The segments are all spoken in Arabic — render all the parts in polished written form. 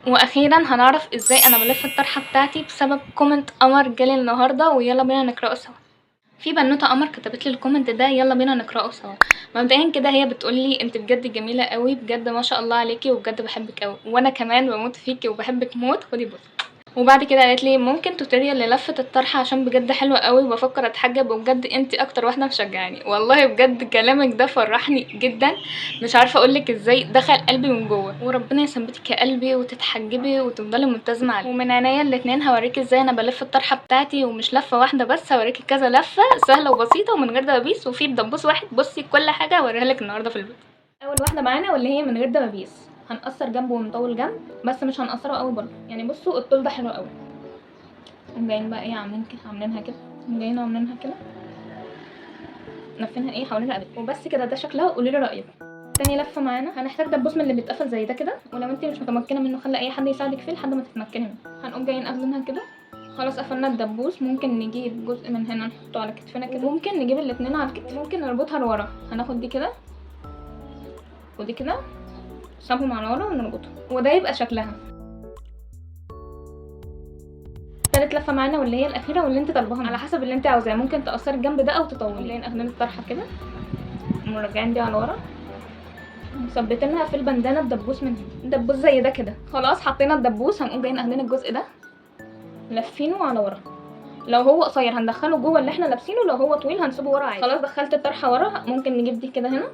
واخيرا هنعرف ازاي انا بلف الطرحه بتاعتي بسبب كومنت قمر جالي النهارده، ويلا بينا نقراه سوا. في بنوته قمر كتبت لي الكومنت ده، يلا بينا نقراه سوا. مبدئيا كده هي بتقول لي انت بجد جميله قوي، بجد ما شاء الله عليكي، وبجد بحبك قوي، وانا كمان بموت فيكي وبحبك موت، خدي بص. وبعد كده قالت لي ممكن توتوريال للفه الطرحه عشان بجد حلوه قوي، وبفكر اتحجب، وبجد انت اكتر واحده مشجعاني. والله بجد كلامك ده فرحني جدا، مش عارفه اقولك ازاي، دخل قلبي من جوه. وربنا يثبتك يا قلبي وتتحجبي وتفضلي ملتزمه عليه. ومن عينيا الاتنين هوريكي ازاي انا بلف الطرحه بتاعتي، ومش لفه واحده بس، هوريكي كذا لفه سهله وبسيطه ومن غير دبابيس، وفي دبوس واحد. بصي كل حاجه هوريها لك النهارده في الفيديو. اول واحده معانا واللي هي من غير دبابيس، هنقصر جنبه ونطول جنب، بس مش هنقصره قوي برضه. يعني بصوا الطول ده حلو قوي. جايين بقى ايه عاملين كده، عاملينها كده، جايين عاملينها كده، لفينها ايه حوالين رقبتك وبس كده. ده شكلها، قولي لي رايك. تاني لفه معانا هنحتاج دبوس من اللي بيتقفل زي ده كده، ولو انت مش متمكنه منه خلي اي حد يساعدك فيه لحد ما تتمكني منه. هنقوم جايين قافلينها كده. خلاص قفلنا الدبوس، ممكن نجيب جزء من هنا نحطه على كتفنا كده، ممكن نجيب الاتنين على الكتف، ممكن نربطها لورا. هناخد دي كده ودي كده، نسحبهم على ورا ونربطهم، وده يبقى شكلها. تالت لفه معانا واللي هي الاخيره واللي انت طالباها على حسب اللي انت عاوزاه، ممكن تقصري الجنب ده او تطولي. جايين قافلين الطرحه كده، مرجعين دي على ورا، مثبتينها في البندانه بدبوس من هنا، دبوس زي ده كده. خلاص حطينا الدبوس، هنقوم جايين اخدين الجزء ده لافينه على ورا. لو هو قصير هندخله جوه اللي احنا لابسينه، لو هو طويل هنسيبه ورا عادي. خلاص دخلت الطرحه ورا، ممكن نجيب دي كده هنا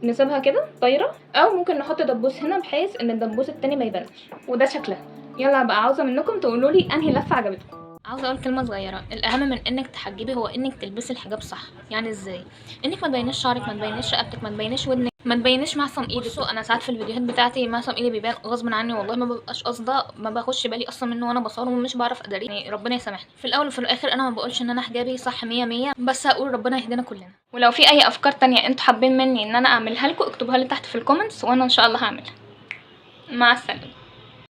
نسيبها كده طايره، او ممكن نحط دبوس هنا بحيث ان الدبوس التاني ما يبانش. وده شكلها. يلا بقى عاوزه منكم تقولوا لي انهي لفه عجبتكم. عاوزه اقول كلمه صغيره، الاهم من انك تحجبي هو انك تلبسي الحجاب صح. يعني ازاي؟ انك ما تبينيش شعرك، ما تبينيش رقبتك، ما تبينيش ودنك، ما تبينيش معصم ايدك. بصوا انا ساعات في الفيديوهات بتاعتي معصم ايدي بيبان غصب عني، والله ما ببقاش قاصده، ما باخدش بالي اصلا منه وانا بصور، ومش بعرف اداريه. يعني ربنا يسامحني. في الاول وفي الاخر انا ما بقولش ان انا حجابي صح 100 بس هقول ربنا يهدينا كلنا. ولو في اي افكار تانية انتوا حابين مني ان انا اعملها لكم، اكتبوها لي تحت في الكومنتس وانا ان شاء الله هعملها. مع السلامه.